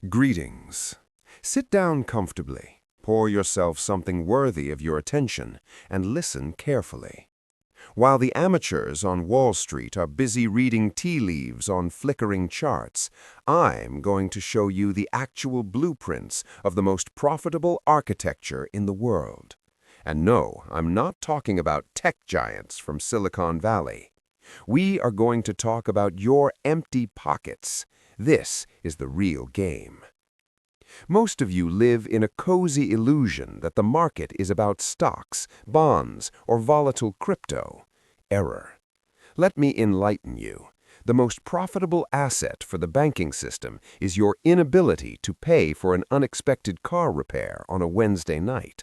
Greetings. Sit down comfortably, pour yourself something worthy of your attention, and listen carefully. While the amateurs on Wall Street are busy reading tea leaves on flickering charts, I'm going to show you the actual blueprints of the most profitable architecture in the world. And no, I'm not talking about tech giants from Silicon Valley. We are going to talk about your empty pockets. This is the real game. Most of you live in a cozy illusion that the market is about stocks, bonds, or volatile crypto. Error. Let me enlighten you. The most profitable asset for the banking system is your inability to pay for an unexpected car repair on a Wednesday night.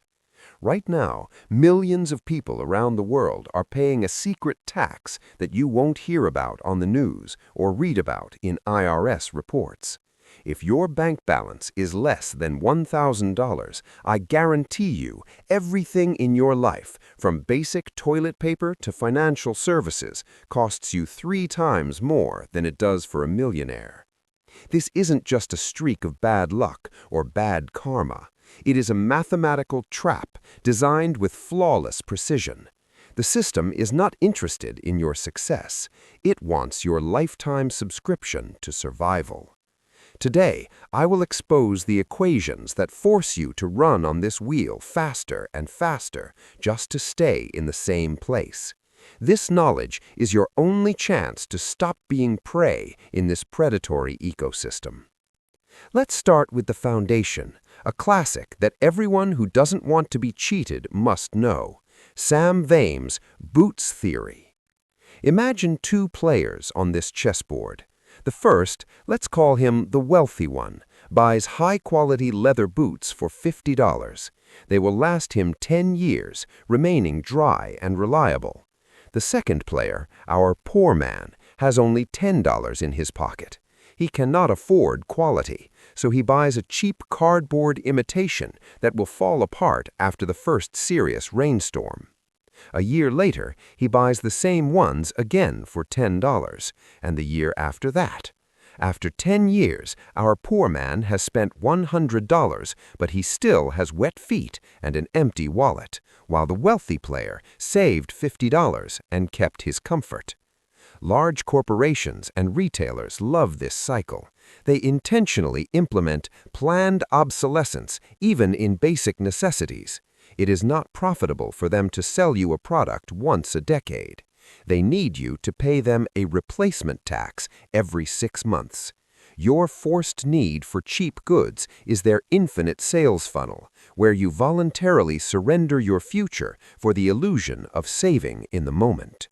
Right now, millions of people around the world are paying a secret tax that you won't hear about on the news or read about in IRS reports. If your bank balance is less than $1,000, I guarantee you everything in your life, from basic toilet paper to financial services, costs you 3 times more than it does for a millionaire. This isn't just a streak of bad luck or bad karma. It is a mathematical trap designed with flawless precision. The system is not interested in your success. It wants your lifetime subscription to survival. Today, I will expose the equations that force you to run on this wheel faster and faster just to stay in the same place. This knowledge is your only chance to stop being prey in this predatory ecosystem. Let's start with the foundation, a classic that everyone who doesn't want to be cheated must know. Sam Vimes' boots theory. Imagine 2 players on this chessboard. The first, let's call him the wealthy one, buys high-quality leather boots for $50. They will last him 10 years, remaining dry and reliable. The second player, our poor man, has only $10 in his pocket. He cannot afford quality, so he buys a cheap cardboard imitation that will fall apart after the first serious rainstorm. A year later, he buys the same ones again for $10, and the year after that. After 10 years, our poor man has spent $100, but he still has wet feet and an empty wallet, while the wealthy player saved $50 and kept his comfort. Large corporations and retailers love this cycle. They intentionally implement planned obsolescence even in basic necessities. It is not profitable for them to sell you a product once a decade. They need you to pay them a replacement tax every 6 months. Your forced need for cheap goods is their infinite sales funnel, where you voluntarily surrender your future for the illusion of saving in the moment.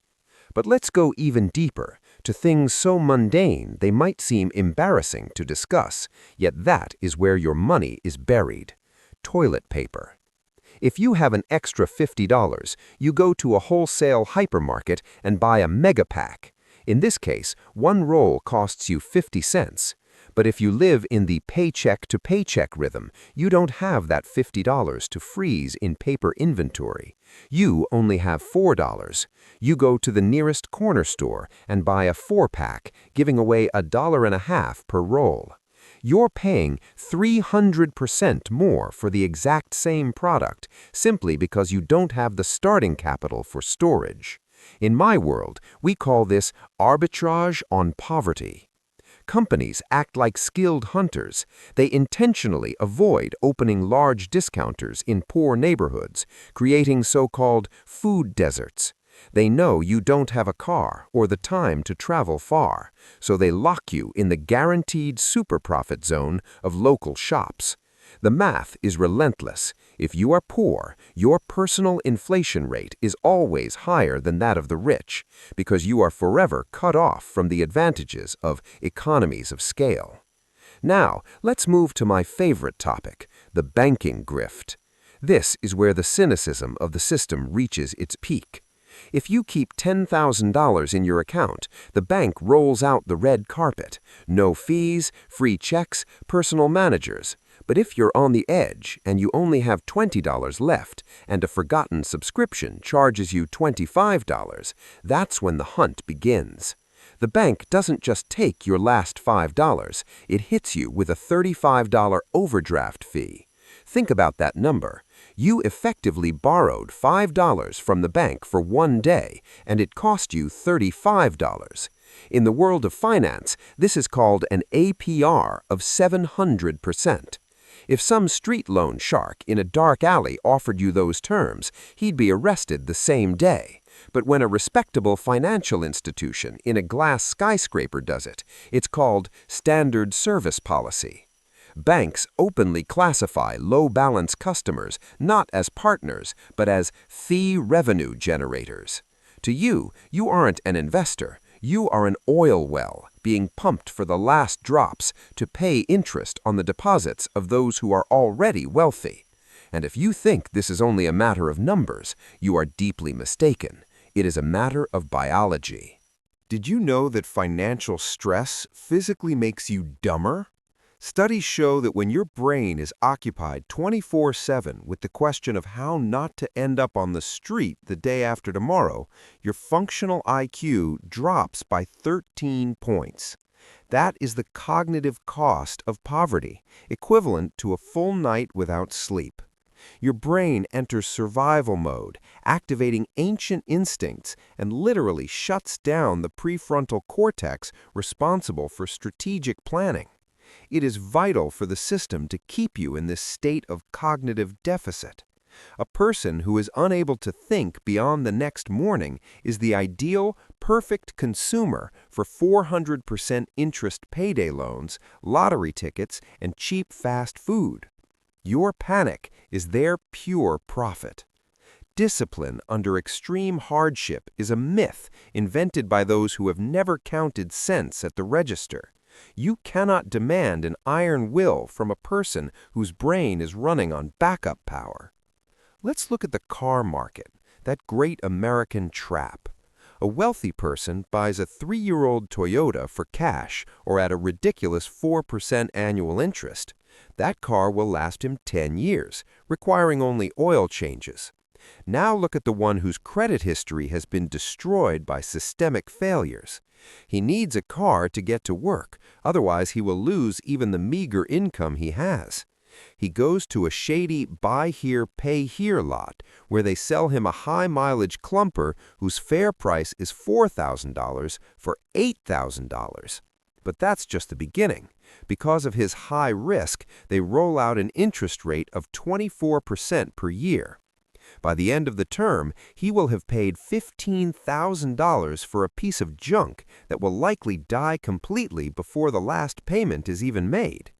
But let's go even deeper, to things so mundane they might seem embarrassing to discuss, yet that is where your money is buried. Toilet paper. If you have an extra $50, you go to a wholesale hypermarket and buy a mega pack. In this case, 1 roll costs you 50 cents. But if you live in the paycheck-to-paycheck rhythm, you don't have that $50 to freeze in paper inventory. You only have $4. You go to the nearest corner store and buy a 4-pack, giving away $1.50 per roll. You're paying 300% more for the exact same product simply because you don't have the starting capital for storage. In my world, we call this arbitrage on poverty. Companies act like skilled hunters. They intentionally avoid opening large discounters in poor neighborhoods, creating so-called food deserts. They know you don't have a car or the time to travel far, so they lock you in the guaranteed super profit zone of local shops. The math is relentless. If you are poor, your personal inflation rate is always higher than that of the rich, because you are forever cut off from the advantages of economies of scale. Now, let's move to my favorite topic, the banking grift. This is where the cynicism of the system reaches its peak. If you keep $10,000 in your account, the bank rolls out the red carpet. No fees, free checks, personal managers. But if you're on the edge and you only have $20 left and a forgotten subscription charges you $25, that's when the hunt begins. The bank doesn't just take your last $5, it hits you with a $35 overdraft fee. Think about that number. You effectively borrowed $5 from the bank for one day, and it cost you $35. In the world of finance, this is called an APR of 700%. If some street loan shark in a dark alley offered you those terms, he'd be arrested the same day. But when a respectable financial institution in a glass skyscraper does it, it's called standard service policy. Banks openly classify low-balance customers not as partners, but as fee revenue generators. To you, you aren't an investor. You are an oil well being pumped for the last drops to pay interest on the deposits of those who are already wealthy. And if you think this is only a matter of numbers, you are deeply mistaken. It is a matter of biology. Did you know that financial stress physically makes you dumber? Studies show that when your brain is occupied 24/7 with the question of how not to end up on the street the day after tomorrow, your functional IQ drops by 13 points. That is the cognitive cost of poverty, equivalent to a full night without sleep. Your brain enters survival mode, activating ancient instincts and literally shuts down the prefrontal cortex responsible for strategic planning. It is vital for the system to keep you in this state of cognitive deficit. A person who is unable to think beyond the next morning is the ideal, perfect consumer for 400% interest payday loans, lottery tickets, and cheap fast food. Your panic is their pure profit. Discipline under extreme hardship is a myth invented by those who have never counted cents at the register. You cannot demand an iron will from a person whose brain is running on backup power. Let's look at the car market, that great American trap. A wealthy person buys a 3-year-old Toyota for cash or at a ridiculous 4% annual interest. That car will last him 10 years, requiring only oil changes. Now look at the one whose credit history has been destroyed by systemic failures. He needs a car to get to work, otherwise he will lose even the meager income he has. He goes to a shady buy here, pay here lot where they sell him a high-mileage clumper whose fair price is $4,000 for $8,000. But that's just the beginning. Because of his high risk, they roll out an interest rate of 24% per year. By the end of the term, he will have paid $15,000 for a piece of junk that will likely die completely before the last payment is even made.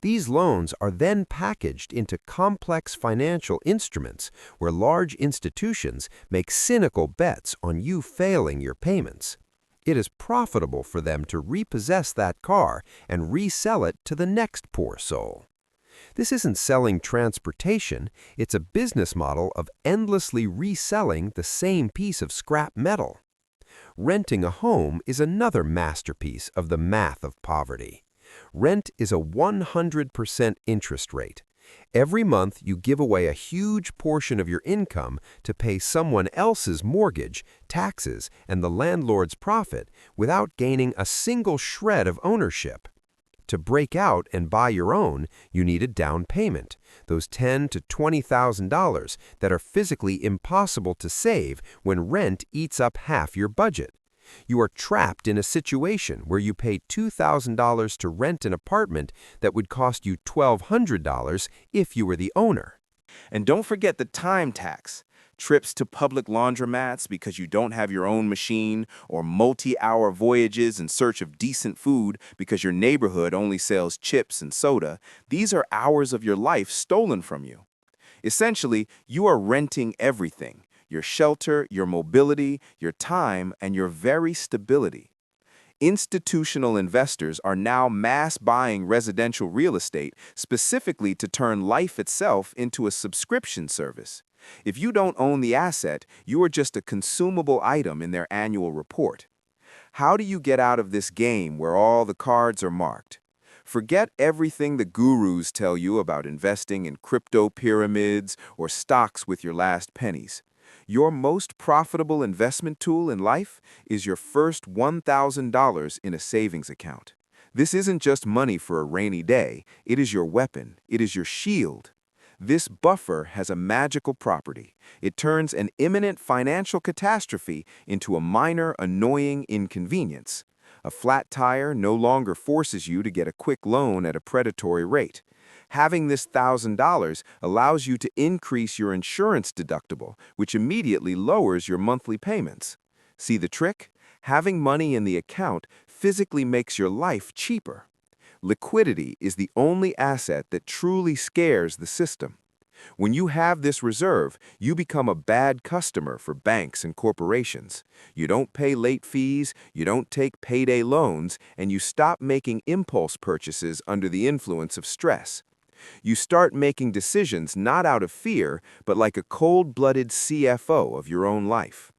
These loans are then packaged into complex financial instruments where large institutions make cynical bets on you failing your payments. It is profitable for them to repossess that car and resell it to the next poor soul. This isn't selling transportation, it's a business model of endlessly reselling the same piece of scrap metal. Renting a home is another masterpiece of the math of poverty. Rent is a 100% interest rate. Every month you give away a huge portion of your income to pay someone else's mortgage, taxes, and the landlord's profit without gaining a single shred of ownership. To break out and buy your own, you need a down payment, those $10,000 to $20,000 that are physically impossible to save when rent eats up half your budget. You are trapped in a situation where you pay $2,000 to rent an apartment that would cost you $1,200 if you were the owner. And don't forget the time tax. Trips to public laundromats because you don't have your own machine, or multi-hour voyages in search of decent food because your neighborhood only sells chips and soda. These are hours of your life stolen from you. Essentially, you are renting everything: your shelter, your mobility, your time, and your very stability. Institutional investors are now mass buying residential real estate specifically to turn life itself into a subscription service. If you don't own the asset, you are just a consumable item in their annual report. How do you get out of this game where all the cards are marked? Forget everything the gurus tell you about investing in crypto pyramids or stocks with your last pennies. Your most profitable investment tool in life is your first $1,000 in a savings account. This isn't just money for a rainy day, it is your weapon, it is your shield. This buffer has a magical property. It turns an imminent financial catastrophe into a minor, annoying inconvenience. A flat tire no longer forces you to get a quick loan at a predatory rate. Having this $1,000 allows you to increase your insurance deductible, which immediately lowers your monthly payments. See the trick? Having money in the account physically makes your life cheaper. Liquidity is the only asset that truly scares the system. When you have this reserve, you become a bad customer for banks and corporations. You don't pay late fees, you don't take payday loans, and you stop making impulse purchases under the influence of stress. You start making decisions not out of fear, but like a cold-blooded CFO of your own life.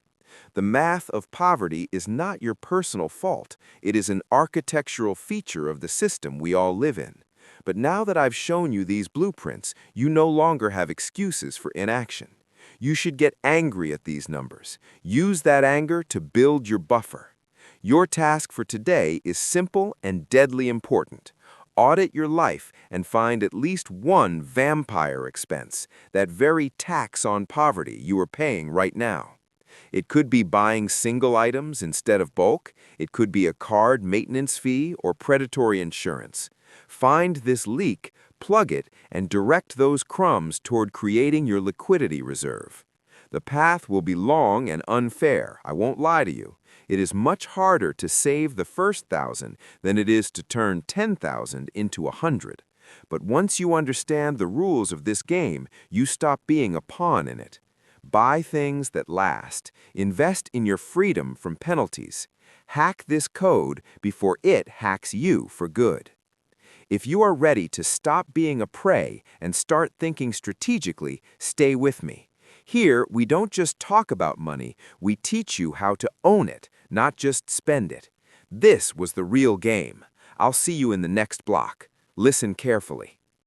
The math of poverty is not your personal fault. It is an architectural feature of the system we all live in. But now that I've shown you these blueprints, you no longer have excuses for inaction. You should get angry at these numbers. Use that anger to build your buffer. Your task for today is simple and deadly important. Audit your life and find at least one vampire expense, that very tax on poverty you are paying right now. It could be buying single items instead of bulk. It could be a card maintenance fee or predatory insurance. Find this leak, plug it, and direct those crumbs toward creating your liquidity reserve. The path will be long and unfair, I won't lie to you. It is much harder to save the first 1,000 than it is to turn 10,000 into 100. But once you understand the rules of this game, you stop being a pawn in it. Buy things that last. Invest in your freedom from penalties. Hack this code before it hacks you for good. If you are ready to stop being a prey and start thinking strategically, stay with me. Here, we don't just talk about money, we teach you how to own it, not just spend it. This was the real game. I'll see you in the next block. Listen carefully.